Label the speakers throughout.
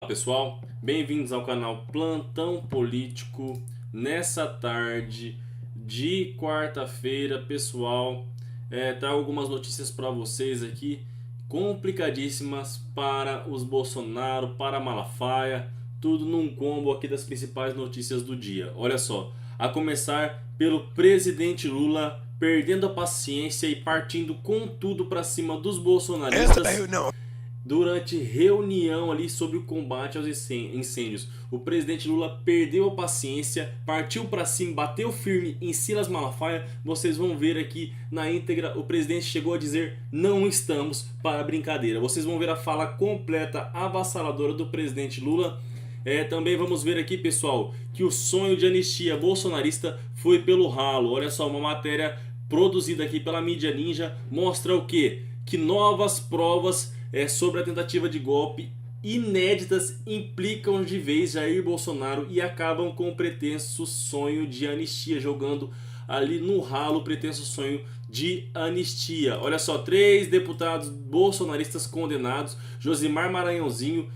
Speaker 1: Olá pessoal, bem-vindos ao canal Plantão Político. Nessa tarde de quarta-feira, pessoal, trago algumas notícias para vocês aqui, complicadíssimas para os Bolsonaro, para Malafaia, tudo num combo aqui das principais notícias do dia. Olha só, a começar pelo presidente Lula perdendo a paciência e partindo com tudo para cima dos bolsonaristas durante reunião ali sobre o combate aos incêndios. O presidente Lula perdeu a paciência, partiu para cima, bateu firme em Silas Malafaia. Vocês vão ver aqui na íntegra, o presidente chegou a dizer: não estamos para brincadeira. Vocês vão ver a fala completa, avassaladora do presidente Lula. Também vamos ver aqui, pessoal, que o sonho de anistia bolsonarista foi pelo ralo. Olha só, uma matéria produzida aqui pela mídia ninja mostra o quê? Que novas provas sobre a tentativa de golpe inéditas implicam de vez Jair Bolsonaro e acabam com o pretenso sonho de anistia, jogando ali no ralo o pretenso sonho de anistia. Olha só, 3 deputados bolsonaristas condenados: Josimar Maranhãozinho,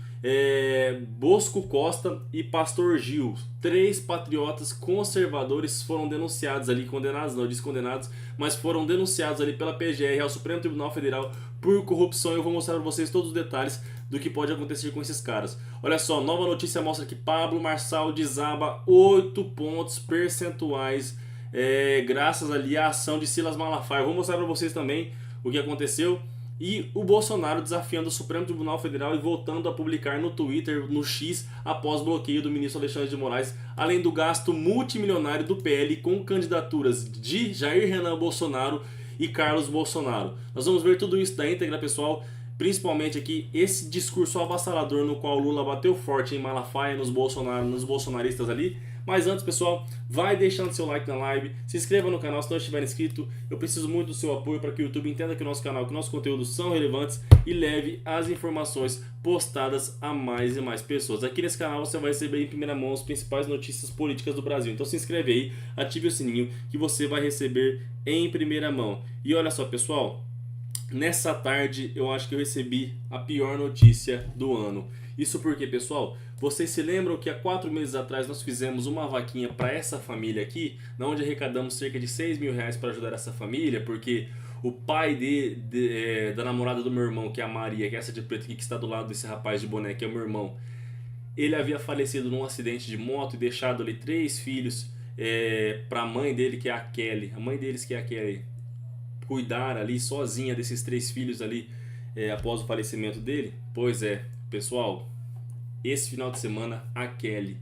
Speaker 1: Bosco Costa e Pastor Gil. 3 patriotas conservadores foram denunciados ali, condenados não, descondenados, mas foram denunciados ali pela PGR ao Supremo Tribunal Federal por corrupção. Eu vou mostrar para vocês todos os detalhes do que pode acontecer com esses caras. Olha só, nova notícia mostra que Pablo Marçal desaba 8 pontos percentuais graças ali à ação de Silas Malafaia. Eu vou mostrar para vocês também o que aconteceu. E o Bolsonaro desafiando o Supremo Tribunal Federal e voltando a publicar no Twitter, no X, após bloqueio do ministro Alexandre de Moraes, além do gasto multimilionário do PL com candidaturas de Jair Renan Bolsonaro e Carlos Bolsonaro. Nós vamos ver tudo isso da íntegra, pessoal, principalmente aqui esse discurso avassalador no qual Lula bateu forte em Malafaia, nos bolsonaristas ali. Mas antes, pessoal, vai deixando seu like na live, se inscreva no canal se não estiver inscrito. Eu preciso muito do seu apoio para que o YouTube entenda que o nosso canal, que nossos conteúdos são relevantes e leve as informações postadas a mais e mais pessoas. Aqui nesse canal você vai receber em primeira mão as principais notícias políticas do Brasil. Então se inscreve aí, ative o sininho que você vai receber em primeira mão. E olha só, pessoal, nessa tarde eu acho que eu recebi a pior notícia do ano. Isso porque, pessoal, vocês se lembram que há 4 meses atrás nós fizemos uma vaquinha para essa família aqui, onde arrecadamos cerca de 6 mil reais para ajudar essa família, porque o pai da namorada do meu irmão, que é a Maria, que é essa de preto aqui que está do lado desse rapaz de boné, que é o meu irmão, ele havia falecido num acidente de moto e deixado ali 3 filhos para a mãe dele, que é a Kelly, a mãe deles, que é a Kelly, cuidar ali sozinha desses 3 filhos ali após o falecimento dele. Pois é, pessoal, esse final de semana a Kelly,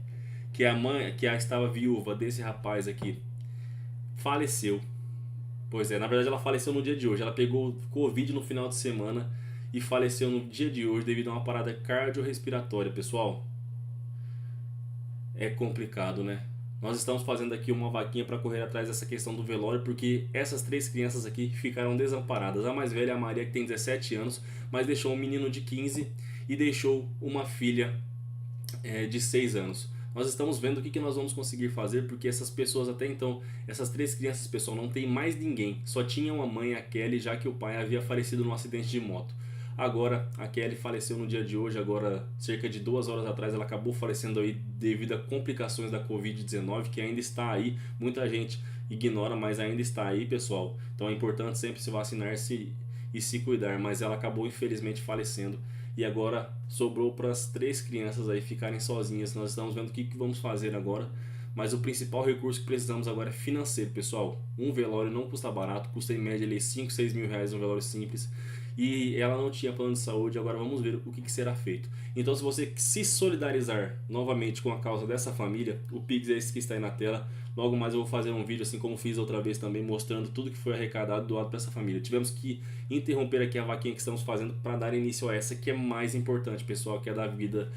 Speaker 1: que é a mãe, que estava viúva desse rapaz aqui, faleceu. Pois é, na verdade ela faleceu no dia de hoje. Ela pegou Covid no final de semana e faleceu no dia de hoje devido a uma parada cardiorrespiratória, pessoal. É complicado, né? Nós estamos fazendo aqui uma vaquinha para correr atrás dessa questão do velório, porque essas 3 crianças aqui ficaram desamparadas. A mais velha é a Maria, que tem 17 anos, mas deixou um menino de 15 e deixou uma filha de 6 anos. Nós estamos vendo o que nós vamos conseguir fazer, porque essas pessoas até então, essas 3 crianças, pessoal, não tem mais ninguém. Só tinham a mãe, a Kelly, já que o pai havia falecido num acidente de moto. Agora, a Kelly faleceu no dia de hoje, agora cerca de 2 horas atrás ela acabou falecendo aí devido a complicações da Covid-19, que ainda está aí. Muita gente ignora, mas ainda está aí, pessoal. Então é importante sempre se vacinar e se cuidar, mas ela acabou infelizmente falecendo. E agora sobrou para as 3 crianças aí ficarem sozinhas. Nós estamos vendo o que vamos fazer agora. Mas o principal recurso que precisamos agora é financeiro, pessoal. Um velório não custa barato, custa em média ali 5, 6 mil reais um velório simples. E ela não tinha plano de saúde, agora vamos ver o que será feito. Então, se você se solidarizar novamente com a causa dessa família, o Pix é esse que está aí na tela. Logo mais eu vou fazer um vídeo, assim como fiz outra vez também, mostrando tudo que foi arrecadado, doado para essa família. Tivemos que interromper aqui a vaquinha que estamos fazendo para dar início a essa que é mais importante, pessoal, que é da vida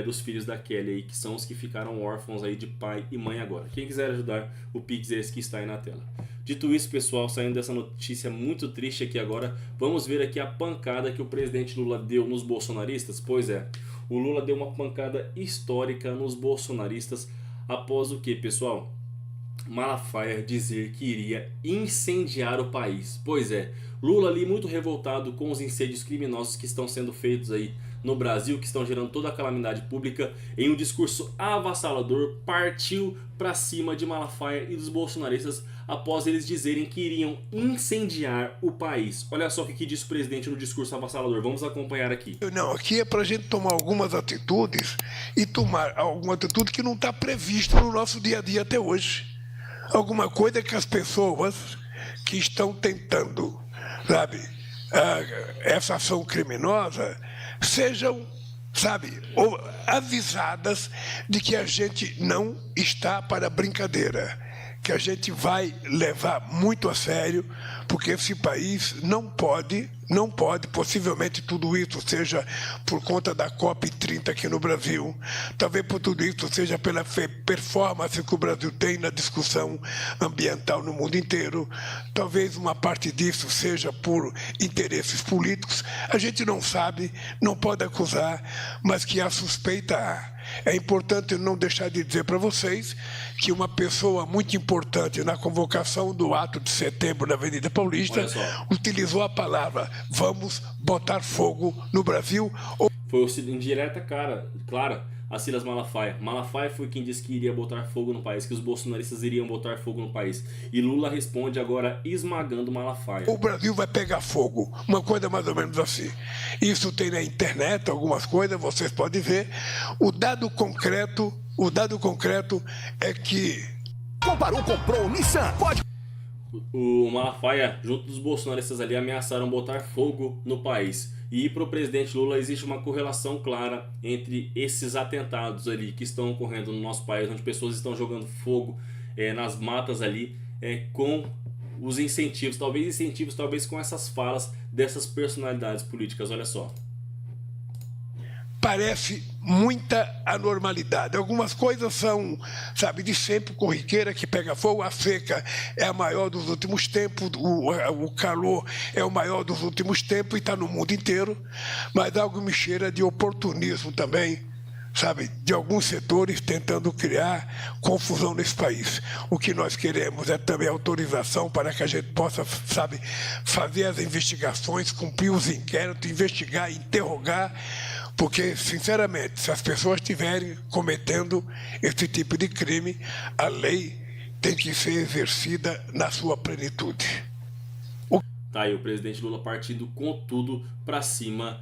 Speaker 1: dos filhos da Kelly aí, que são os que ficaram órfãos aí de pai e mãe agora. Quem quiser ajudar, o Pix é esse que está aí na tela. Dito isso, pessoal, saindo dessa notícia muito triste aqui agora, vamos ver aqui a pancada que o presidente Lula deu nos bolsonaristas. Pois é, o Lula deu uma pancada histórica nos bolsonaristas após o que, pessoal? Malafaia dizer que iria incendiar o país. Pois é, Lula ali muito revoltado com os incêndios criminosos que estão sendo feitos aí no Brasil, que estão gerando toda a calamidade pública, em um discurso avassalador, partiu para cima de Malafaia e dos bolsonaristas após eles dizerem que iriam incendiar o país. Olha só o que disse o presidente no discurso avassalador. Vamos acompanhar aqui.
Speaker 2: Não, aqui é para a gente tomar algumas atitudes e tomar alguma atitude que não está prevista no nosso dia a dia até hoje. Alguma coisa que as pessoas que estão tentando, sabe, essa ação criminosa sejam, sabe, avisadas de que a gente não está para brincadeira, que a gente vai levar muito a sério, porque esse país não pode, possivelmente tudo isso seja por conta da COP30 aqui no Brasil, talvez por tudo isso seja pela performance que o Brasil tem na discussão ambiental no mundo inteiro, talvez uma parte disso seja por interesses políticos, a gente não sabe, não pode acusar, mas que a suspeita há. É importante não deixar de dizer para vocês que uma pessoa muito importante na convocação do ato de setembro na Avenida Paulista utilizou a palavra "vamos botar fogo no Brasil".
Speaker 1: Foi indireta clara a Silas Malafaia. Malafaia foi quem disse que iria botar fogo no país, que os bolsonaristas iriam botar fogo no país. E Lula responde agora esmagando Malafaia.
Speaker 2: O Brasil vai pegar fogo, uma coisa mais ou menos assim. Isso tem na internet, algumas coisas, vocês podem ver. O dado concreto é que...
Speaker 3: Comparou, comprou, Nissan, pode...
Speaker 1: O Malafaia, junto dos bolsonaristas ali, ameaçaram botar fogo no país. E para o presidente Lula existe uma correlação clara entre esses atentados ali que estão ocorrendo no nosso país, onde pessoas estão jogando fogo nas matas ali, com os incentivos, talvez com essas falas dessas personalidades políticas. Olha só.
Speaker 2: Parece muita anormalidade. Algumas coisas são, sabe, de sempre, corriqueira, que pega fogo. A seca é a maior dos últimos tempos, o calor é o maior dos últimos tempos e está no mundo inteiro. Mas algo me cheira de oportunismo também, sabe, de alguns setores tentando criar confusão nesse país. O que nós queremos é também autorização para que a gente possa, sabe, fazer as investigações, cumprir os inquéritos, investigar, interrogar. Porque, sinceramente, se as pessoas estiverem cometendo esse tipo de crime, a lei tem que ser exercida na sua plenitude.
Speaker 1: Tá aí o presidente Lula partindo com tudo para cima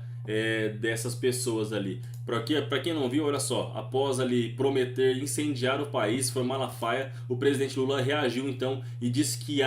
Speaker 1: dessas pessoas ali. Para quem não viu, olha só, após ali prometer incendiar o país, foi Malafaia, o presidente Lula reagiu então e disse que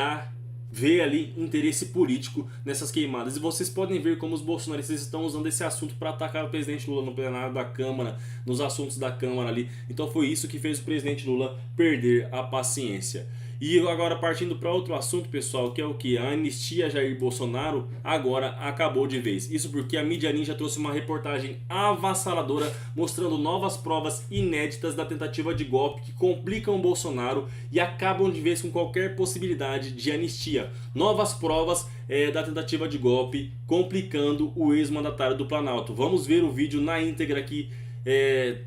Speaker 1: vê ali interesse político nessas queimadas. E vocês podem ver como os bolsonaristas estão usando esse assunto para atacar o presidente Lula no plenário da Câmara, nos assuntos da Câmara ali. Então foi isso que fez o presidente Lula perder a paciência. E agora partindo para outro assunto, pessoal, que é o que? A anistia a Jair Bolsonaro agora acabou de vez. Isso porque a mídia ninja trouxe uma reportagem avassaladora mostrando novas provas inéditas da tentativa de golpe que complicam o Bolsonaro e acabam de vez com qualquer possibilidade de anistia. Novas provas da tentativa de golpe complicando o ex-mandatário do Planalto. Vamos ver o vídeo na íntegra aqui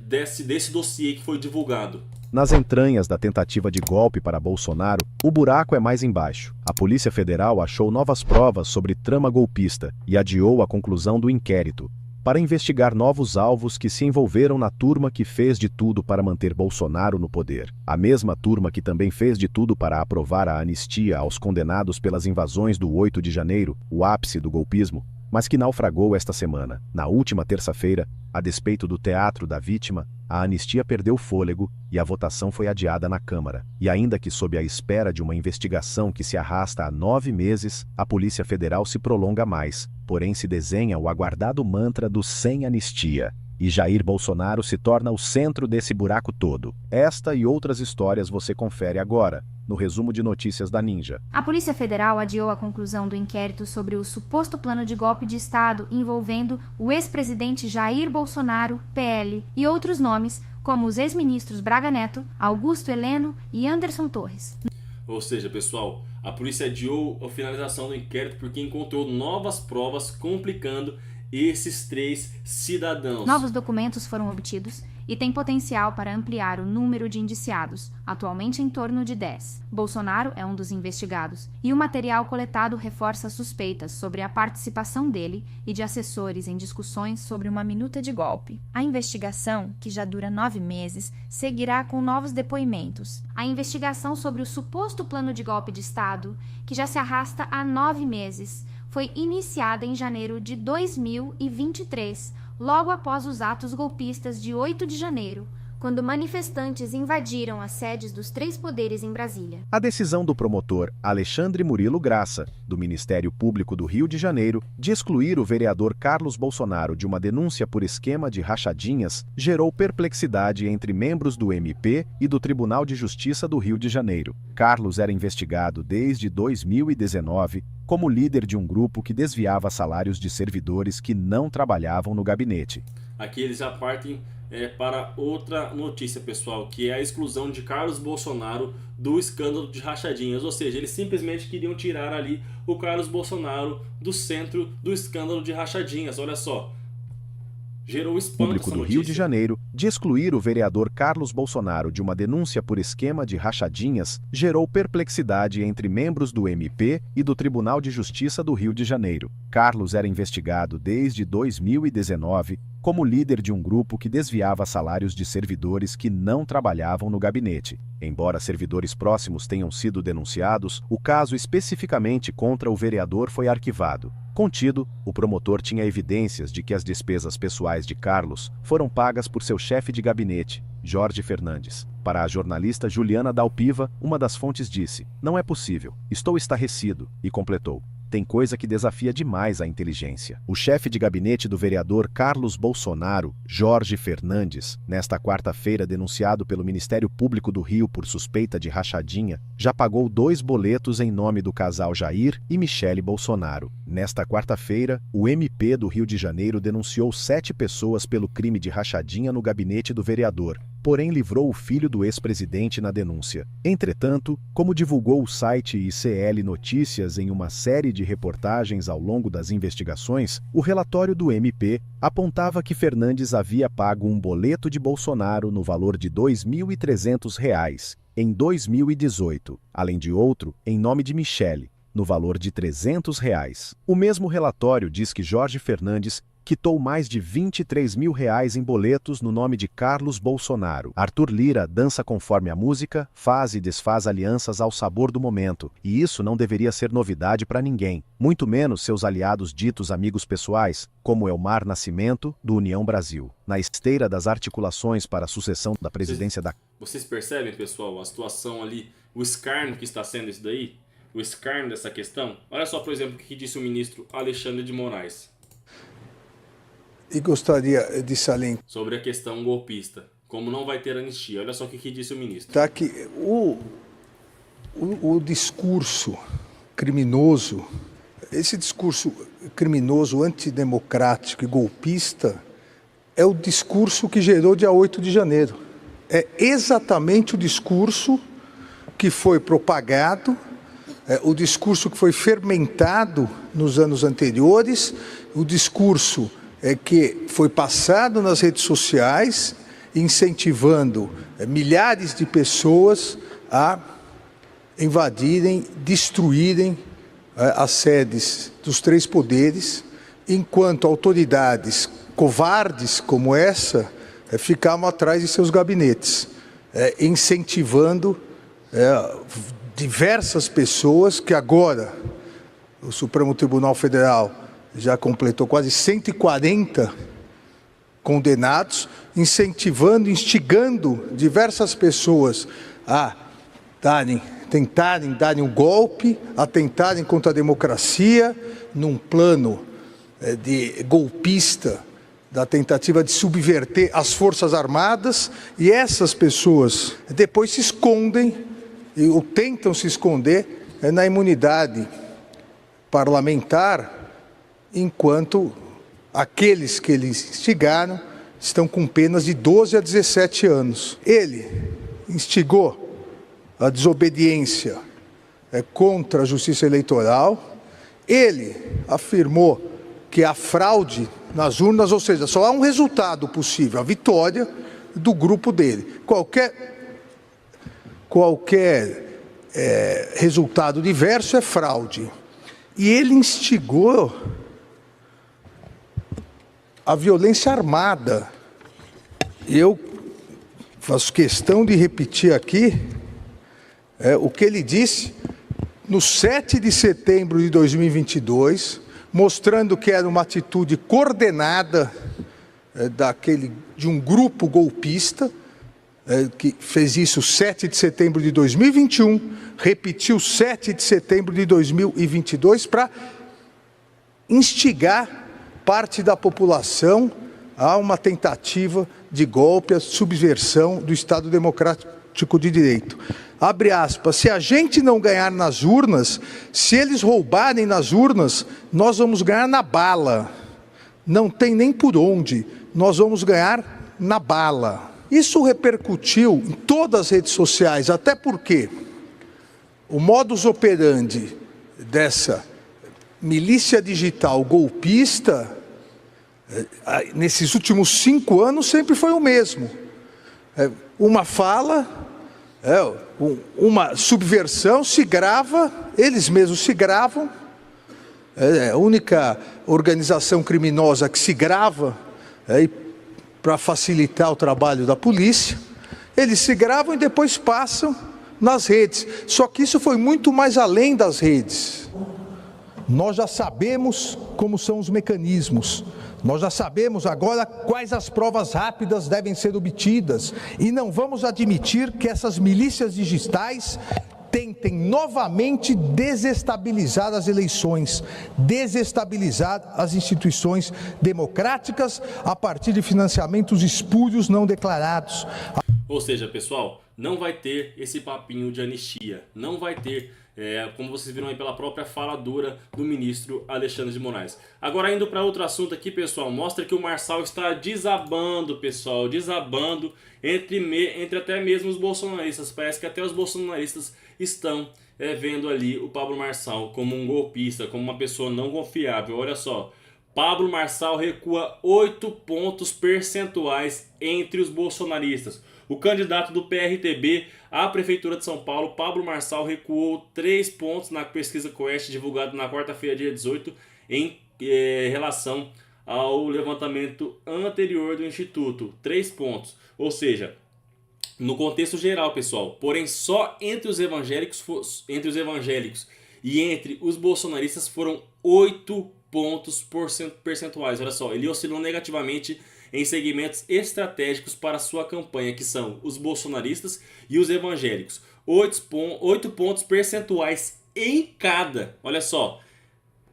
Speaker 1: desse dossiê que foi divulgado.
Speaker 4: Nas entranhas da tentativa de golpe para Bolsonaro, o buraco é mais embaixo. A Polícia Federal achou novas provas sobre trama golpista e adiou a conclusão do inquérito, para investigar novos alvos que se envolveram na turma que fez de tudo para manter Bolsonaro no poder. A mesma turma que também fez de tudo para aprovar a anistia aos condenados pelas invasões do 8 de janeiro, o ápice do golpismo, mas que naufragou esta semana. Na última terça-feira, a despeito do teatro da vítima, a anistia perdeu fôlego e a votação foi adiada na Câmara. E ainda que sob a espera de uma investigação que se arrasta há 9 meses, a Polícia Federal se prolonga mais, porém se desenha o aguardado mantra do sem anistia. E Jair Bolsonaro se torna o centro desse buraco todo. Esta e outras histórias você confere agora, no resumo de notícias da Ninja.
Speaker 5: A Polícia Federal adiou a conclusão do inquérito sobre o suposto plano de golpe de Estado envolvendo o ex-presidente Jair Bolsonaro, PL, e outros nomes, como os ex-ministros Braga Neto, Augusto Heleno e Anderson Torres.
Speaker 1: Ou seja, pessoal, a polícia adiou a finalização do inquérito porque encontrou novas provas complicando esses 3 cidadãos.
Speaker 5: Novos documentos foram obtidos e tem potencial para ampliar o número de indiciados, atualmente em torno de 10. Bolsonaro é um dos investigados, e o material coletado reforça suspeitas sobre a participação dele e de assessores em discussões sobre uma minuta de golpe. A investigação, que já dura 9 meses, seguirá com novos depoimentos. A investigação sobre o suposto plano de golpe de Estado, que já se arrasta há 9 meses, foi iniciada em janeiro de 2023, logo após os atos golpistas de 8 de janeiro, quando manifestantes invadiram as sedes dos 3 poderes em Brasília.
Speaker 4: A decisão do promotor Alexandre Murilo Graça, do Ministério Público do Rio de Janeiro, de excluir o vereador Carlos Bolsonaro de uma denúncia por esquema de rachadinhas, gerou perplexidade entre membros do MP e do Tribunal de Justiça do Rio de Janeiro. Carlos era investigado desde 2019 como líder de um grupo que desviava salários de servidores que não trabalhavam no gabinete.
Speaker 1: Aqui eles já partem para outra notícia, pessoal, que é a exclusão de Carlos Bolsonaro do escândalo de rachadinhas. Ou seja, eles simplesmente queriam tirar ali o Carlos Bolsonaro do centro do escândalo de rachadinhas. Olha só. Gerou espanto
Speaker 4: Público
Speaker 1: essa
Speaker 4: do
Speaker 1: notícia.
Speaker 4: Rio de Janeiro, de excluir o vereador Carlos Bolsonaro de uma denúncia por esquema de rachadinhas, gerou perplexidade entre membros do MP e do Tribunal de Justiça do Rio de Janeiro. Carlos era investigado desde 2019 como líder de um grupo que desviava salários de servidores que não trabalhavam no gabinete. Embora servidores próximos tenham sido denunciados, o caso especificamente contra o vereador foi arquivado. Contudo, o promotor tinha evidências de que as despesas pessoais de Carlos foram pagas por seu chefe de gabinete, Jorge Fernandes. Para a jornalista Juliana Dalpiva, uma das fontes disse: "Não é possível, estou estarrecido", e completou: "Tem coisa que desafia demais a inteligência." O chefe de gabinete do vereador Carlos Bolsonaro, Jorge Fernandes, nesta quarta-feira denunciado pelo Ministério Público do Rio por suspeita de rachadinha, já pagou 2 boletos em nome do casal Jair e Michele Bolsonaro. Nesta quarta-feira, o MP do Rio de Janeiro denunciou 7 pessoas pelo crime de rachadinha no gabinete do vereador, porém livrou o filho do ex-presidente na denúncia. Entretanto, como divulgou o site ICL Notícias em uma série de reportagens ao longo das investigações, o relatório do MP apontava que Fernandes havia pago um boleto de Bolsonaro no valor de R$ 2.300 em 2018, além de outro em nome de Michele, no valor de R$ 300. O mesmo relatório diz que Jorge Fernandes quitou mais de R$ 23.000 em boletos no nome de Carlos Bolsonaro. Arthur Lira dança conforme a música, faz e desfaz alianças ao sabor do momento, e isso não deveria ser novidade para ninguém, muito menos seus aliados ditos amigos pessoais, como Elmar Nascimento, do União Brasil. Na esteira das articulações para a sucessão da presidência da...
Speaker 1: Vocês percebem, pessoal, a situação ali, o escárnio que está sendo isso daí? O escárnio dessa questão? Olha só, por exemplo, o que disse o ministro Alexandre de Moraes.
Speaker 2: E gostaria de salientar
Speaker 1: sobre a questão golpista, como não vai ter anistia. Olha só o que disse o ministro.
Speaker 2: tá, que o discurso criminoso, esse discurso criminoso, antidemocrático e golpista, é o discurso que gerou dia 8 de janeiro. É exatamente o discurso que foi propagado, o discurso que foi fermentado nos anos anteriores, o discurso que foi passado nas redes sociais, incentivando milhares de pessoas a invadirem, destruírem as sedes dos 3 poderes, enquanto autoridades covardes como essa ficavam atrás de seus gabinetes, incentivando diversas pessoas que agora o Supremo Tribunal Federal já completou quase 140 condenados, incentivando, instigando diversas pessoas a tentarem darem um golpe, atentarem contra a democracia, num plano de golpista, da tentativa de subverter as Forças Armadas, e essas pessoas depois se escondem, ou tentam se esconder na imunidade parlamentar, enquanto aqueles que eles instigaram estão com penas de 12 a 17 anos. Ele instigou a desobediência contra a Justiça Eleitoral, ele afirmou
Speaker 6: que a fraude nas urnas, ou seja, só há um resultado possível, a vitória do grupo dele. Qualquer resultado diverso é fraude. E ele instigou a violência armada. Eu faço questão de repetir aqui o que ele disse no 7 de setembro de 2022, mostrando que era uma atitude coordenada de um grupo golpista, que fez isso 7 de setembro de 2021, repetiu 7 de setembro de 2022 para instigar parte da população a uma tentativa de golpe, a subversão do Estado Democrático de Direito. Abre aspas, se a gente não ganhar nas urnas, se eles roubarem nas urnas, nós vamos ganhar na bala. Não tem nem por onde, nós vamos ganhar na bala. Isso repercutiu em todas as redes sociais, até porque o modus operandi dessa milícia digital golpista, nesses últimos 5 anos, sempre foi o mesmo. Uma fala, uma subversão, se grava, eles mesmos se gravam, a única organização criminosa que se grava para facilitar o trabalho da polícia, eles se gravam e depois passam nas redes. Só que isso foi muito mais além das redes. Nós já sabemos como são os mecanismos. Nós já sabemos agora quais as provas rápidas devem ser obtidas e não vamos admitir que essas milícias digitais tentem novamente desestabilizar as eleições, desestabilizar as instituições democráticas a partir de financiamentos espúrios não declarados.
Speaker 1: Ou seja, pessoal, não vai ter esse papinho de anistia, não vai ter, como vocês viram aí pela própria fala dura do ministro Alexandre de Moraes. Agora, indo para outro assunto aqui, pessoal, mostra que o Marçal está desabando, pessoal, desabando entre até mesmo os bolsonaristas. Parece que até os bolsonaristas estão vendo ali o Pablo Marçal como um golpista, como uma pessoa não confiável. Olha só, Pablo Marçal recua 8 pontos percentuais entre os bolsonaristas. O candidato do PRTB à Prefeitura de São Paulo, Pablo Marçal, recuou 3 pontos na pesquisa Quest, divulgada na quarta-feira, dia 18, em relação ao levantamento anterior do Instituto. 3 pontos. Ou seja, no contexto geral, pessoal, porém só entre os evangélicos e entre os bolsonaristas foram 8 pontos percentuais. Olha só, ele oscilou negativamente em segmentos estratégicos para sua campanha, que são os bolsonaristas e os evangélicos. 8 pontos percentuais em cada. Olha só,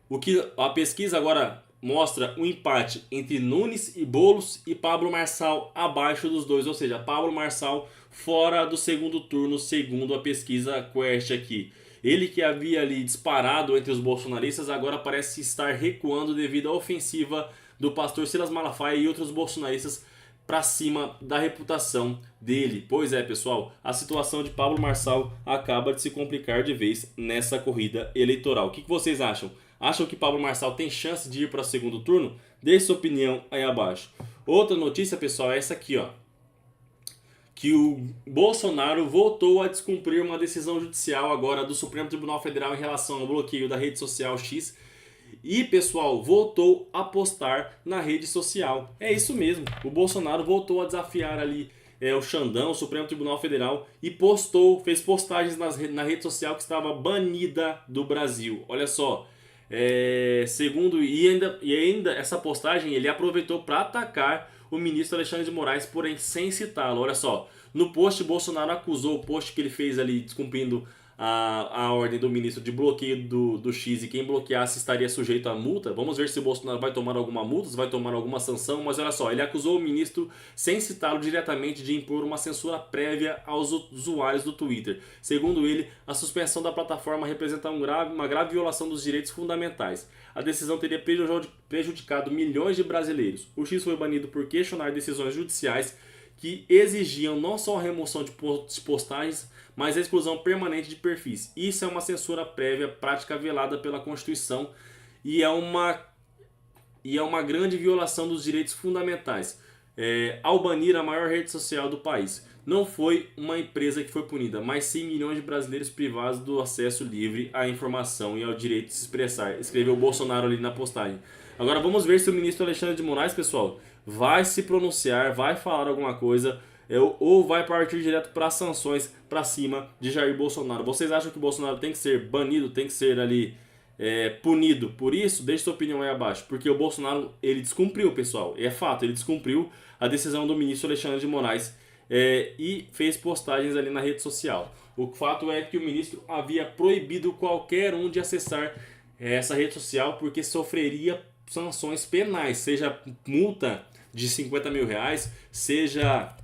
Speaker 1: o que a pesquisa agora mostra um empate entre Nunes e Boulos e Pablo Marçal abaixo dos dois, ou seja, Pablo Marçal fora do segundo turno, segundo a pesquisa Quest aqui. Ele que havia ali disparado entre os bolsonaristas, agora parece estar recuando devido à ofensiva do pastor Silas Malafaia e outros bolsonaristas para cima da reputação dele. Pois é, pessoal, a situação de Pablo Marçal acaba de se complicar de vez nessa corrida eleitoral. O que vocês acham? Acham que Pablo Marçal tem chance de ir para o segundo turno? Deixe sua opinião aí abaixo. Outra notícia, pessoal, é essa aqui, ó. Que o Bolsonaro voltou a descumprir uma decisão judicial agora do Supremo Tribunal Federal em relação ao bloqueio da rede social X. E, pessoal, voltou a postar na rede social. É isso mesmo, o Bolsonaro voltou a desafiar ali o Xandão, o Supremo Tribunal Federal, e fez postagens na rede social que estava banida do Brasil. Olha só, ainda essa postagem ele aproveitou para atacar o ministro Alexandre de Moraes, porém sem citá-lo. Olha só, no post Bolsonaro acusou o post que ele fez ali descumprindo a ordem do ministro de bloqueio do X, e quem bloqueasse estaria sujeito a multa. Vamos ver se o Bolsonaro vai tomar alguma multa, se vai tomar alguma sanção, mas olha só, ele acusou o ministro, sem citá-lo diretamente, de impor uma censura prévia aos usuários do Twitter. Segundo ele, a suspensão da plataforma representa uma grave violação dos direitos fundamentais. A decisão teria prejudicado milhões de brasileiros. O X foi banido por questionar decisões judiciais que exigiam não só a remoção de postagens, mas a exclusão permanente de perfis. Isso é uma censura prévia, prática velada pela Constituição, e é uma e é uma grande violação dos direitos fundamentais. Ao banir a maior rede social do país. Não foi uma empresa que foi punida, mas sim milhões de brasileiros privados do acesso livre à informação e ao direito de se expressar, escreveu o Bolsonaro ali na postagem. Agora vamos ver se o ministro Alexandre de Moraes, pessoal, vai se pronunciar, vai falar alguma coisa, ou vai partir direto para sanções para cima de Jair Bolsonaro. Vocês acham que o Bolsonaro tem que ser banido, tem que ser ali punido por isso? Deixe sua opinião aí abaixo, porque o Bolsonaro, ele descumpriu, pessoal, é fato, ele descumpriu a decisão do ministro Alexandre de Moraes e fez postagens ali na rede social. O fato é que o ministro havia proibido qualquer um de acessar essa rede social porque sofreria sanções penais, seja multa de 50 mil reais, seja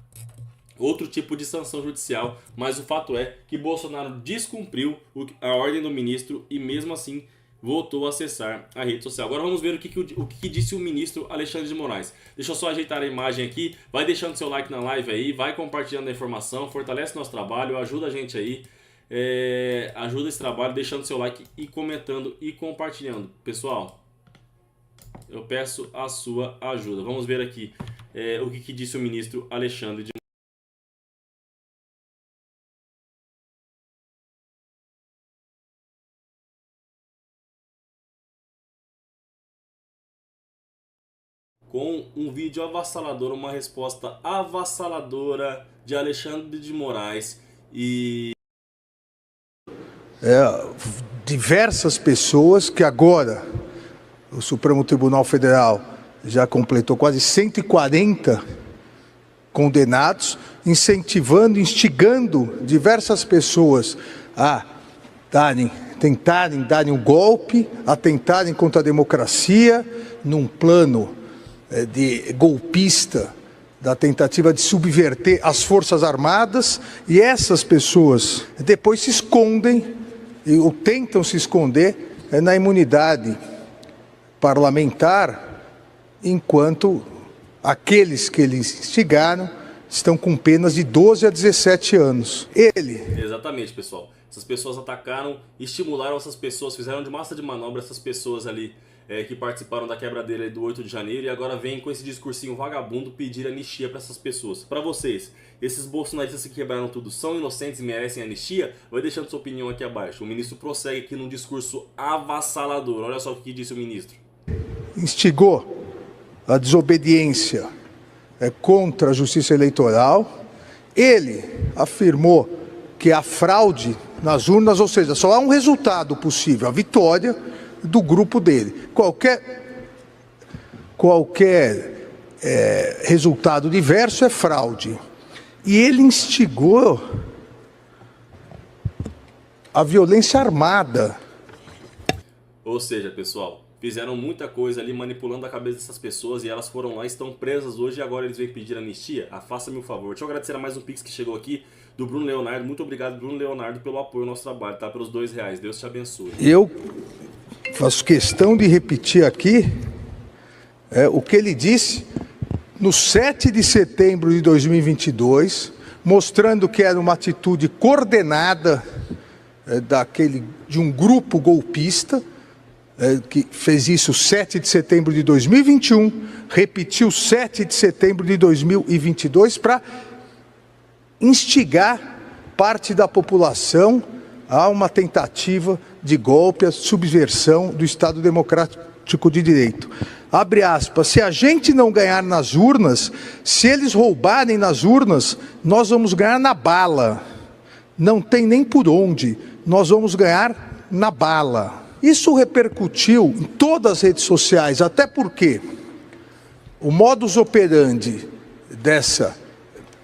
Speaker 1: outro tipo de sanção judicial, mas o fato é que Bolsonaro descumpriu a ordem do ministro e mesmo assim voltou a acessar a rede social. Agora vamos ver o que disse o ministro Alexandre de Moraes. Deixa eu só ajeitar a imagem aqui, vai deixando seu like na live aí, vai compartilhando a informação, fortalece nosso trabalho, ajuda a gente aí, ajuda esse trabalho deixando seu like e comentando e compartilhando. Pessoal, eu peço a sua ajuda. Vamos ver aqui o que disse o ministro Alexandre de Moraes. Com um vídeo avassalador, uma resposta avassaladora de Alexandre de Moraes e
Speaker 6: diversas pessoas que agora o Supremo Tribunal Federal já completou quase 140 condenados, incentivando, instigando diversas pessoas a tentarem dar um golpe, atentarem contra a democracia num plano de golpista, da tentativa de subverter as Forças Armadas, e essas pessoas depois se escondem, ou tentam se esconder na imunidade parlamentar, enquanto aqueles que eles instigaram estão com penas de 12 a 17 anos.
Speaker 1: Exatamente, pessoal. Essas pessoas atacaram, estimularam essas pessoas, fizeram de massa de manobra essas pessoas ali que participaram da quebradeira do 8 de janeiro e agora vem com esse discursinho vagabundo pedir anistia para essas pessoas. Para vocês, esses bolsonaristas que quebraram tudo são inocentes e merecem anistia? Vai deixando sua opinião aqui abaixo. O ministro prossegue aqui num discurso avassalador. Olha só o que disse o ministro.
Speaker 6: Instigou a desobediência contra a Justiça Eleitoral. Ele afirmou que a fraude nas urnas, ou seja, só há um resultado possível, a vitória do grupo dele. Qualquer resultado diverso é fraude. E ele instigou a violência armada.
Speaker 1: Ou seja, pessoal, fizeram muita coisa ali manipulando a cabeça dessas pessoas e elas foram lá e estão presas hoje e agora eles vêm pedir anistia? Faça-me um favor. Deixa eu agradecer a mais um Pix que chegou aqui do Bruno Leonardo. Muito obrigado, Bruno Leonardo, pelo apoio ao nosso trabalho, tá? Pelos R$2. Deus te abençoe.
Speaker 6: Eu faço questão de repetir aqui o que ele disse no 7 de setembro de 2022, mostrando que era uma atitude coordenada de um grupo golpista, que fez isso 7 de setembro de 2021, repetiu 7 de setembro de 2022 para instigar parte da população a uma tentativa de golpe, a subversão do Estado Democrático de Direito. Abre aspas, se a gente não ganhar nas urnas, se eles roubarem nas urnas, nós vamos ganhar na bala. Não tem nem por onde, nós vamos ganhar na bala. Isso repercutiu em todas as redes sociais, até porque o modus operandi dessa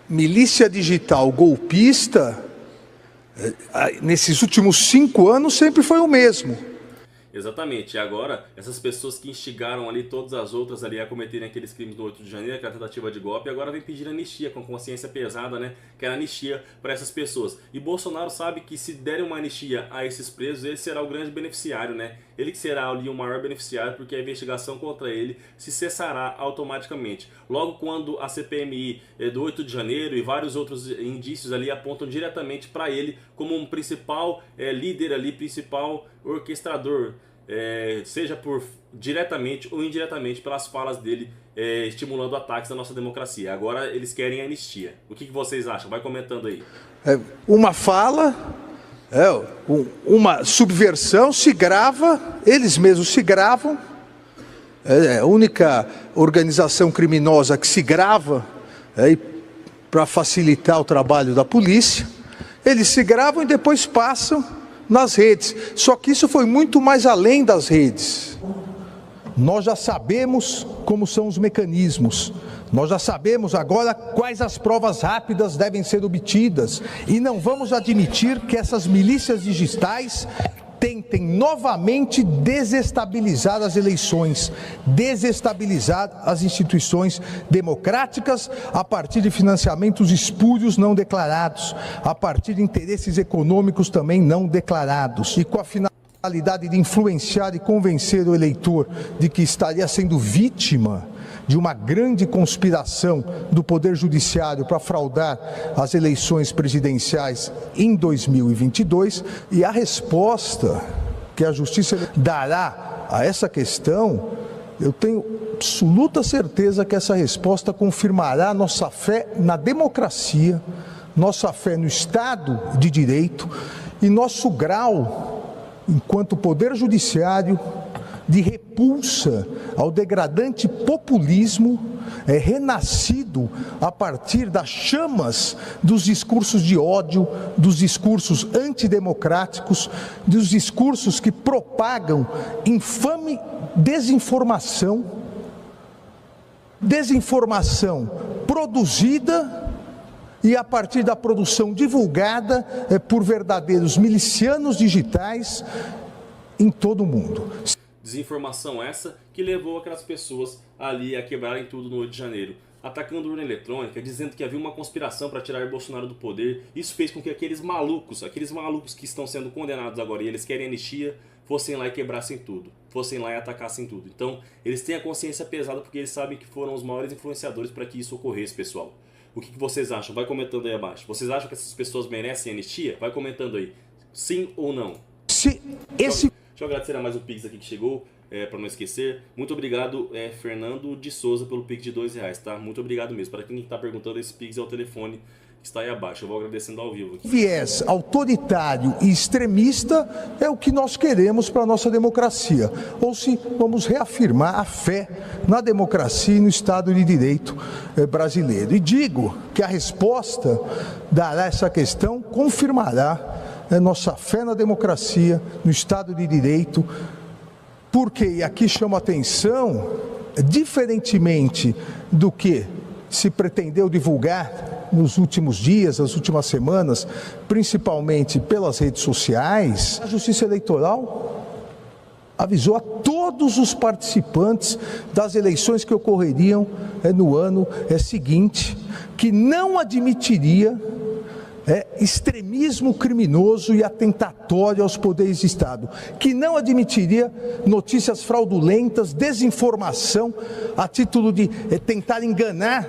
Speaker 6: milícia digital golpista, nesses últimos 5 anos, sempre foi o mesmo.
Speaker 1: Exatamente, e agora essas pessoas que instigaram ali todas as outras ali a cometerem aqueles crimes do 8 de janeiro, aquela tentativa de golpe, agora vem pedir anistia, com consciência pesada, né? Quer anistia para essas pessoas. E Bolsonaro sabe que se derem uma anistia a esses presos, ele será o grande beneficiário, né? Ele que será ali o maior beneficiário, porque a investigação contra ele se cessará automaticamente. Logo quando a CPMI do 8 de janeiro e vários outros indícios ali apontam diretamente para ele como um principal líder ali, principal orquestrador seja por diretamente ou indiretamente pelas falas dele, estimulando ataques à nossa democracia. Agora eles querem anistia. O que vocês acham? Vai comentando aí.
Speaker 6: Uma fala, uma subversão, se grava, eles mesmos se gravam. A única organização criminosa que se grava para facilitar o trabalho da polícia. Eles se gravam e depois passam nas redes. Só que isso foi muito mais além das redes. Nós já sabemos como são os mecanismos. Nós já sabemos agora quais as provas rápidas devem ser obtidas. E não vamos admitir que essas milícias digitais tentem novamente desestabilizar as eleições, desestabilizar as instituições democráticas a partir de financiamentos espúrios não declarados, a partir de interesses econômicos também não declarados, e com a finalidade de influenciar e convencer o eleitor de que estaria sendo vítima de uma grande conspiração do Poder Judiciário para fraudar as eleições presidenciais em 2022, e a resposta que a Justiça dará a essa questão, eu tenho absoluta certeza que essa resposta confirmará nossa fé na democracia, nossa fé no Estado de Direito e nosso grau, enquanto Poder Judiciário, de repulsa ao degradante populismo renascido a partir das chamas dos discursos de ódio, dos discursos antidemocráticos, dos discursos que propagam infame desinformação produzida e a partir da produção divulgada por verdadeiros milicianos digitais em todo o mundo.
Speaker 1: Desinformação essa que levou aquelas pessoas ali a quebrarem tudo no Rio de Janeiro, atacando a urna eletrônica, dizendo que havia uma conspiração para tirar Bolsonaro do poder. Isso fez com que aqueles malucos que estão sendo condenados agora e eles querem anistia, fossem lá e quebrassem tudo, fossem lá e atacassem tudo. Então, eles têm a consciência pesada porque eles sabem que foram os maiores influenciadores para que isso ocorresse, pessoal. O que vocês acham? Vai comentando aí abaixo. Vocês acham que essas pessoas merecem anistia? Vai comentando aí. Sim ou não? Deixa eu agradecer a mais um Pix aqui que chegou, para não esquecer. Muito obrigado, Fernando de Souza, pelo Pix de R$2, tá? Muito obrigado mesmo. Para quem está perguntando, esse Pix é o telefone que está aí abaixo. Eu vou agradecendo ao vivo aqui.
Speaker 6: Viés autoritário e extremista é o que nós queremos para a nossa democracia. Ou se vamos reafirmar a fé na democracia e no Estado de Direito brasileiro. E digo que a resposta dará essa questão, confirmará nossa fé na democracia, no Estado de Direito, porque, e aqui chamo a atenção, diferentemente do que se pretendeu divulgar nos últimos dias, nas últimas semanas, principalmente pelas redes sociais, a Justiça Eleitoral avisou a todos os participantes das eleições que ocorreriam no ano seguinte, que não admitiria extremismo criminoso e atentatório aos poderes de Estado, que não admitiria notícias fraudulentas, desinformação, a título de tentar enganar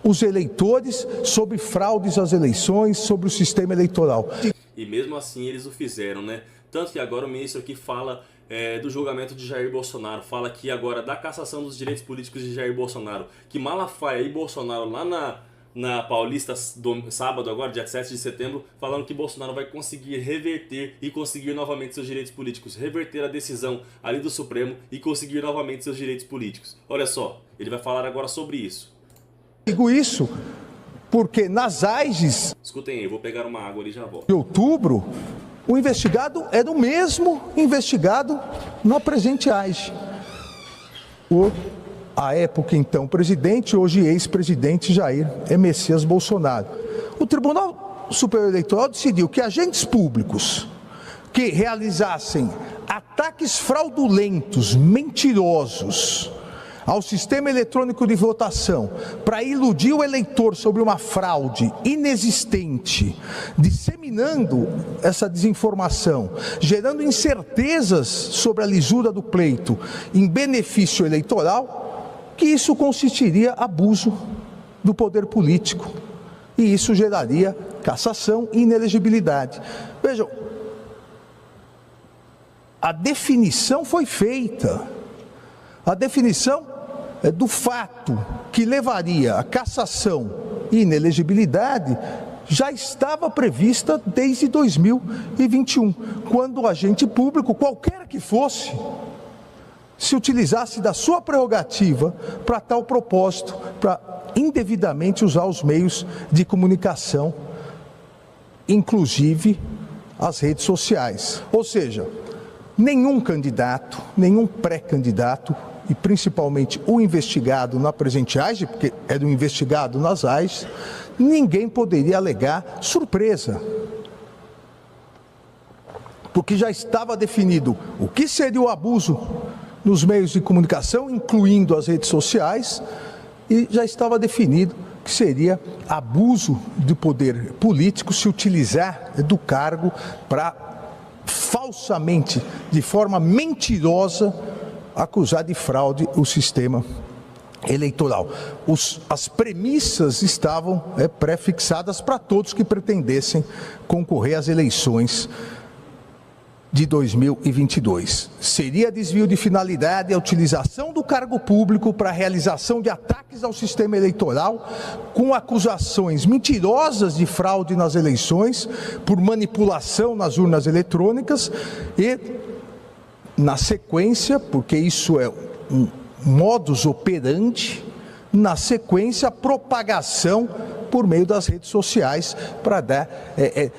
Speaker 6: os eleitores sobre fraudes às eleições, sobre o sistema eleitoral.
Speaker 1: E mesmo assim eles o fizeram, né? Tanto que agora o ministro aqui fala do julgamento de Jair Bolsonaro, fala aqui agora da cassação dos direitos políticos de Jair Bolsonaro, que Malafaia e Bolsonaro lá na Paulista, sábado agora, dia 7 de setembro, falando que Bolsonaro vai conseguir reverter e conseguir novamente seus direitos políticos, reverter a decisão ali do Supremo e conseguir novamente seus direitos políticos. Olha só, ele vai falar agora sobre isso.
Speaker 6: Digo isso porque nas AIGs...
Speaker 1: Escutem aí, eu vou pegar uma água ali e já volto.
Speaker 6: De outubro, o investigado era o mesmo investigado na presente AIG. A época, então, presidente, hoje ex-presidente Jair Messias Bolsonaro. O Tribunal Superior Eleitoral decidiu que agentes públicos que realizassem ataques fraudulentos, mentirosos, ao sistema eletrônico de votação para iludir o eleitor sobre uma fraude inexistente, disseminando essa desinformação, gerando incertezas sobre a lisura do pleito em benefício eleitoral, que isso consistiria em abuso do poder político e isso geraria cassação e inelegibilidade. Vejam, a definição foi feita. A definição do fato que levaria a cassação e inelegibilidade já estava prevista desde 2021, quando o agente público, qualquer que fosse, se utilizasse da sua prerrogativa para tal propósito, para indevidamente usar os meios de comunicação, inclusive as redes sociais. Ou seja, nenhum candidato, nenhum pré-candidato, e principalmente o investigado na presente AIGE, porque era um investigado nas AIGES, ninguém poderia alegar surpresa. Porque já estava definido o que seria o abuso nos meios de comunicação, incluindo as redes sociais, e já estava definido que seria abuso de poder político se utilizar do cargo para falsamente, de forma mentirosa, acusar de fraude o sistema eleitoral. As premissas estavam pré-fixadas para todos que pretendessem concorrer às eleições de 2022. Seria desvio de finalidade a utilização do cargo público para a realização de ataques ao sistema eleitoral, com acusações mentirosas de fraude nas eleições, por manipulação nas urnas eletrônicas e, na sequência, porque isso é um modus operandi, na sequência, a propagação por meio das redes sociais para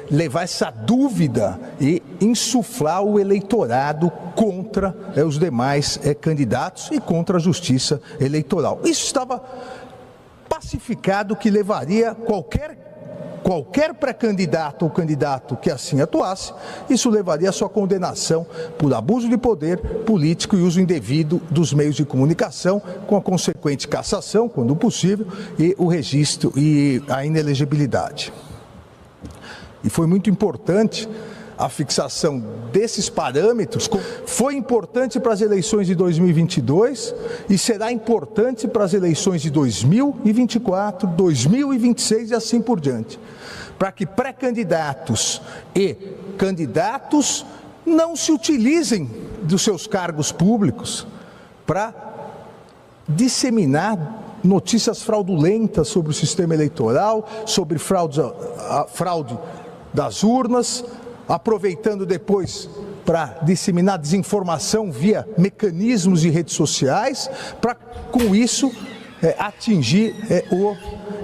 Speaker 6: levar essa dúvida e insuflar o eleitorado contra os demais candidatos e contra a justiça eleitoral. Isso estava pacificado que levaria qualquer pré-candidato ou candidato que assim atuasse, isso levaria à sua condenação por abuso de poder político e uso indevido dos meios de comunicação, com a consequente cassação, quando possível, e o registro e a inelegibilidade. E foi muito importante a fixação desses parâmetros, foi importante para as eleições de 2022 e será importante para as eleições de 2024, 2026 e assim por diante, para que pré-candidatos e candidatos não se utilizem dos seus cargos públicos para disseminar notícias fraudulentas sobre o sistema eleitoral, sobre a fraude das urnas, aproveitando depois para disseminar desinformação via mecanismos de redes sociais, para com isso atingir o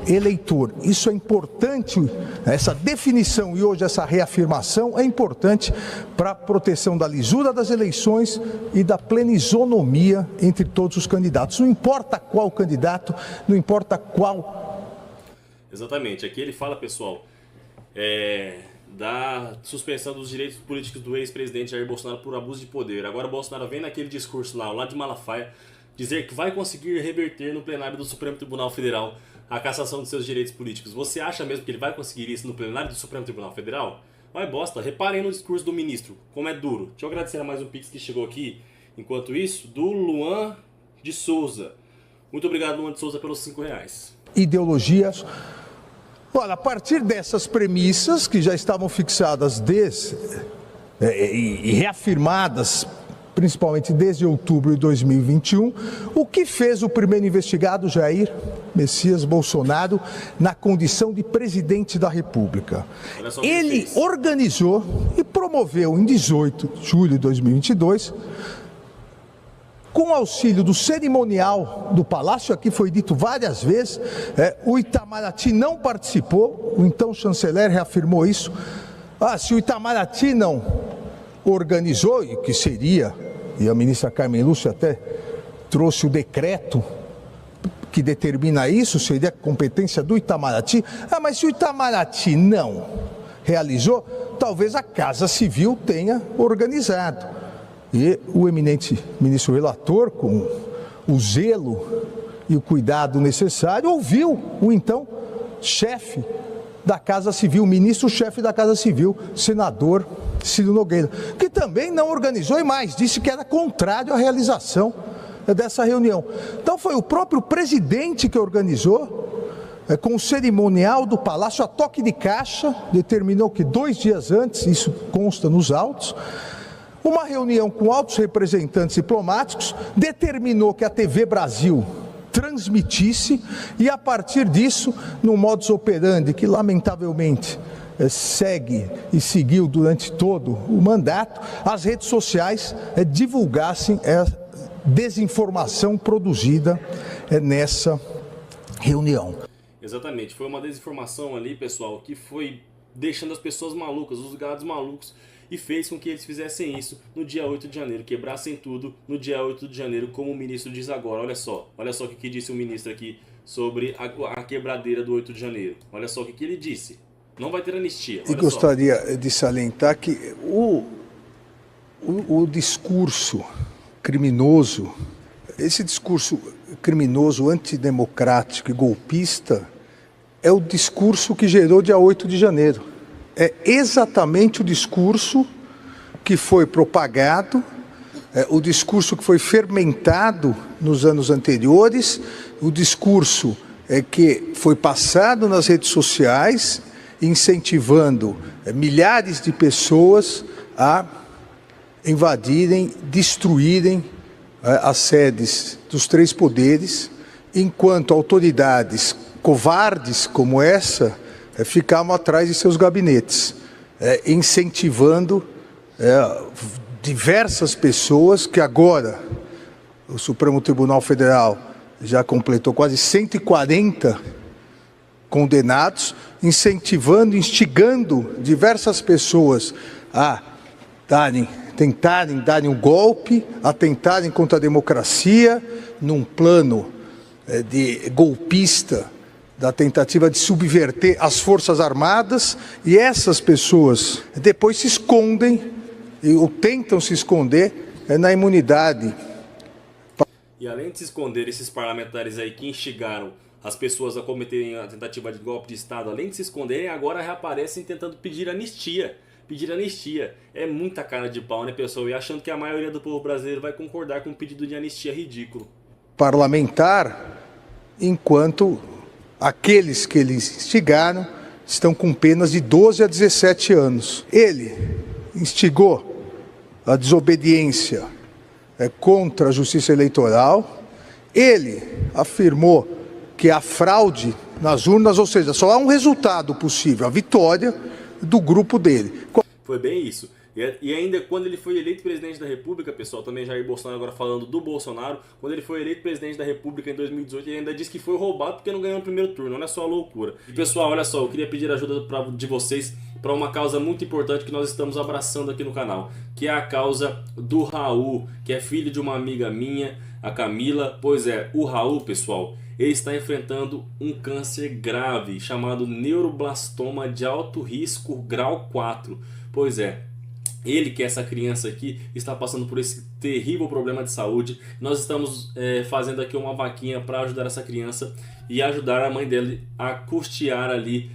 Speaker 6: eleitor. Isso é importante, essa definição e hoje essa reafirmação é importante para a proteção da lisura das eleições e da plena isonomia entre todos os candidatos. Não importa qual candidato, não importa qual...
Speaker 1: Exatamente, aqui ele fala, pessoal, da suspensão dos direitos políticos do ex-presidente Jair Bolsonaro por abuso de poder. Agora o Bolsonaro vem naquele discurso lá de Malafaia, dizer que vai conseguir reverter no plenário do Supremo Tribunal Federal a cassação de seus direitos políticos. Você acha mesmo que ele vai conseguir isso no plenário do Supremo Tribunal Federal? Vai bosta, reparem no discurso do ministro, como é duro. Deixa eu agradecer a mais um Pix que chegou aqui, enquanto isso, do Luan de Souza. Muito obrigado, Luan de Souza, pelos R$5.
Speaker 6: Ideologias. Olha, a partir dessas premissas que já estavam fixadas e reafirmadas, principalmente desde outubro de 2021, o que fez o primeiro investigado, Jair Messias Bolsonaro, na condição de presidente da República? Ele organizou e promoveu em 18 de julho de 2022, com auxílio do cerimonial do Palácio, aqui foi dito várias vezes, o Itamaraty não participou, o então chanceler reafirmou isso. Se o Itamaraty não organizou, e que seria, e a ministra Carmen Lúcia até trouxe o decreto que determina isso, seria competência do Itamaraty. Mas se o Itamaraty não realizou, talvez a Casa Civil tenha organizado. E o eminente ministro relator, com o zelo e o cuidado necessário, ouviu o então chefe da Casa Civil, ministro-chefe da Casa Civil, senador Ciro Nogueira, que também não organizou e mais, disse que era contrário à realização dessa reunião. Então foi o próprio presidente que organizou, com o cerimonial do Palácio, a toque de caixa, determinou que 2 dias antes, isso consta nos autos, Uma reunião com altos representantes diplomáticos determinou que a TV Brasil transmitisse e, a partir disso, no modus operandi que, lamentavelmente, segue e seguiu durante todo o mandato, as redes sociais divulgassem a desinformação produzida nessa reunião.
Speaker 1: Exatamente, foi uma desinformação ali, pessoal, que foi deixando as pessoas malucas, os gados malucos, e fez com que eles fizessem isso no dia 8 de janeiro, quebrassem tudo no dia 8 de janeiro, como o ministro diz agora. Olha só o que disse o ministro aqui sobre a quebradeira do 8 de janeiro. Olha só o que ele disse. Não vai ter anistia.
Speaker 6: E gostaria de salientar que o discurso criminoso, esse discurso criminoso, antidemocrático e golpista, é o discurso que gerou dia 8 de janeiro. É exatamente o discurso que foi propagado, o discurso que foi fermentado nos anos anteriores, o discurso que foi passado nas redes sociais, incentivando milhares de pessoas a invadirem, destruírem as sedes dos três poderes, enquanto autoridades covardes como essa ficavam atrás de seus gabinetes, incentivando diversas pessoas que agora o Supremo Tribunal Federal já completou quase 140 condenados, incentivando, instigando diversas pessoas a tentarem darem um golpe, atentarem contra a democracia, num plano de golpista, da tentativa de subverter as Forças Armadas, e essas pessoas depois se escondem, ou tentam se esconder, na imunidade.
Speaker 1: E além de se esconder, esses parlamentares aí que instigaram as pessoas a cometerem a tentativa de golpe de Estado, além de se esconderem, agora reaparecem tentando pedir anistia. Pedir anistia. É muita cara de pau, né, pessoal? E achando que a maioria do povo brasileiro vai concordar com o pedido de anistia ridículo.
Speaker 6: Parlamentar, enquanto aqueles que eles instigaram estão com penas de 12 a 17 anos. Ele instigou a desobediência contra a Justiça Eleitoral. Ele afirmou que a fraude nas urnas, ou seja, só há um resultado possível, a vitória do grupo dele.
Speaker 1: Foi bem isso. E ainda quando ele foi eleito presidente da República, pessoal, também Jair Bolsonaro agora falando do Bolsonaro, quando ele foi eleito presidente da República em 2018, ele ainda disse que foi roubado porque não ganhou no primeiro turno. Olha só a loucura. E pessoal, olha só, eu queria pedir ajuda de vocês para uma causa muito importante que nós estamos abraçando aqui no canal, que é a causa do Raul, que é filho de uma amiga minha, a Camila. Pois é, o Raul, pessoal, ele está enfrentando um câncer grave chamado neuroblastoma de alto risco grau 4. Pois é, ele, que é essa criança aqui, está passando por esse terrível problema de saúde. Nós estamos fazendo aqui uma vaquinha para ajudar essa criança e ajudar a mãe dele a custear ali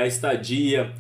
Speaker 1: a estadia,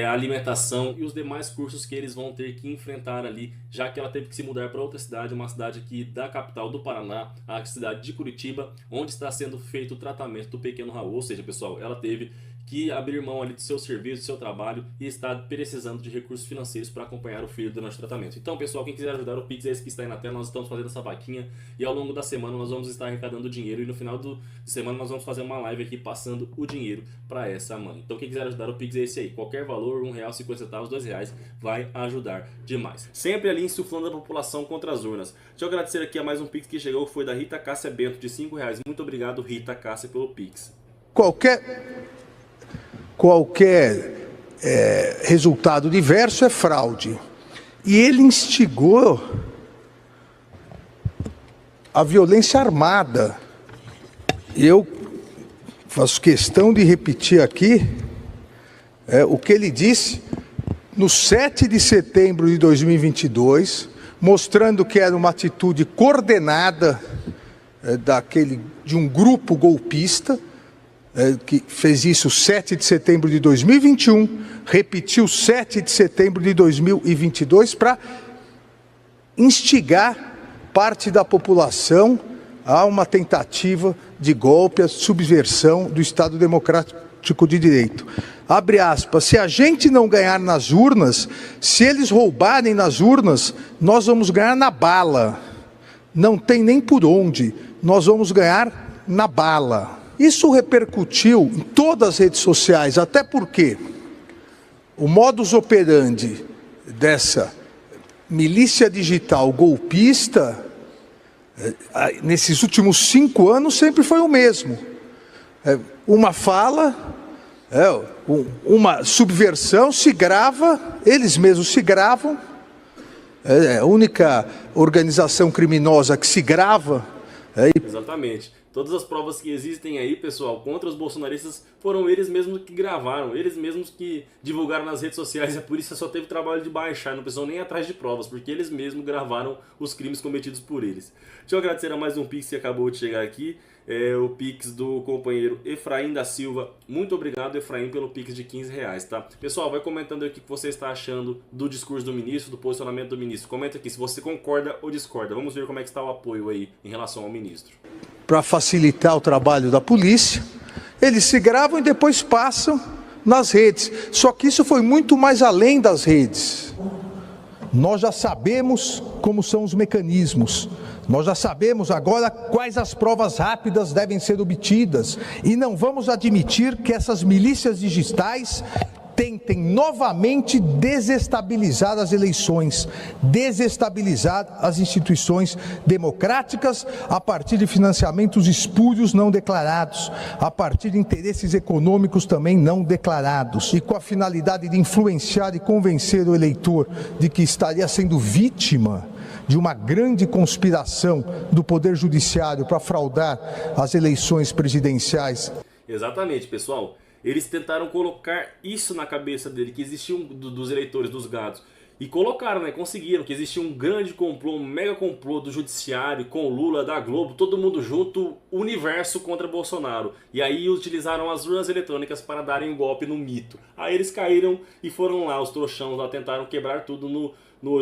Speaker 1: a alimentação e os demais cursos que eles vão ter que enfrentar ali, já que ela teve que se mudar para outra cidade, uma cidade aqui da capital do Paraná, a cidade de Curitiba, onde está sendo feito o tratamento do pequeno Raul. Ou seja, pessoal, ela teve que abrir mão ali do seu serviço, do seu trabalho, e está precisando de recursos financeiros para acompanhar o filho durante o tratamento. Então, pessoal, quem quiser ajudar, o Pix é esse que está aí na tela. Nós estamos fazendo essa vaquinha e ao longo da semana nós vamos estar arrecadando dinheiro, e no final de semana nós vamos fazer uma live aqui passando o dinheiro para essa mãe. Então, quem quiser ajudar, o Pix é esse aí. Qualquer valor, R$1, 50 centavos, R$2, vai ajudar demais. Sempre ali insuflando a população contra as urnas. Deixa eu agradecer aqui a mais um Pix que chegou, que foi da Rita Cássia Bento, de R$5. Muito obrigado, Rita Cássia, pelo Pix.
Speaker 6: Qualquer resultado diverso é fraude. E ele instigou a violência armada. E eu faço questão de repetir aqui o que ele disse no 7 de setembro de 2022, mostrando que era uma atitude coordenada de um grupo golpista, que fez isso 7 de setembro de 2021, repetiu 7 de setembro de 2022 para instigar parte da população a uma tentativa de golpe, a subversão do Estado Democrático democrático de direito. Abre aspas, se a gente não ganhar nas urnas, se eles roubarem nas urnas, nós vamos ganhar na bala. Não tem nem por onde, nós vamos ganhar na bala. Isso repercutiu em todas as redes sociais, até porque o modus operandi dessa milícia digital golpista, nesses últimos 5 anos, sempre foi o mesmo. Uma fala, uma subversão, se grava, eles mesmos se gravam. A única organização criminosa que se grava.
Speaker 1: Exatamente. Todas as provas que existem aí, pessoal, contra os bolsonaristas foram eles mesmos que gravaram, eles mesmos que divulgaram nas redes sociais, e a polícia só teve trabalho de baixar, não precisou nem ir atrás de provas, porque eles mesmos gravaram os crimes cometidos por eles. Deixa eu agradecer a mais um Pix que acabou de chegar aqui, o Pix do companheiro Efraim da Silva. Muito obrigado, Efraim, pelo Pix de R$15, tá? Pessoal, vai comentando aí o que você está achando do discurso do ministro, do posicionamento do ministro. Comenta aqui se você concorda ou discorda. Vamos ver como é que está o apoio aí em relação ao ministro.
Speaker 6: Para facilitar o trabalho da polícia, eles se gravam e depois passam nas redes. Só que isso foi muito mais além das redes. Nós já sabemos como são os mecanismos. Nós já sabemos agora quais as provas rápidas devem ser obtidas. E não vamos admitir que essas milícias digitais tentem novamente desestabilizar as eleições, desestabilizar as instituições democráticas a partir de financiamentos espúrios não declarados, a partir de interesses econômicos também não declarados, e com a finalidade de influenciar e convencer o eleitor de que estaria sendo vítima de uma grande conspiração do Poder Judiciário para fraudar as eleições presidenciais.
Speaker 1: Exatamente, pessoal. Eles tentaram colocar isso na cabeça dele, que existia dos eleitores, dos gados. E colocaram, né? Conseguiram, que existia um grande complô, um mega complô do judiciário, com Lula, da Globo, todo mundo junto, universo contra Bolsonaro. E aí utilizaram as urnas eletrônicas para darem um golpe no mito. Aí eles caíram e foram lá, os trouxãos lá tentaram quebrar tudo no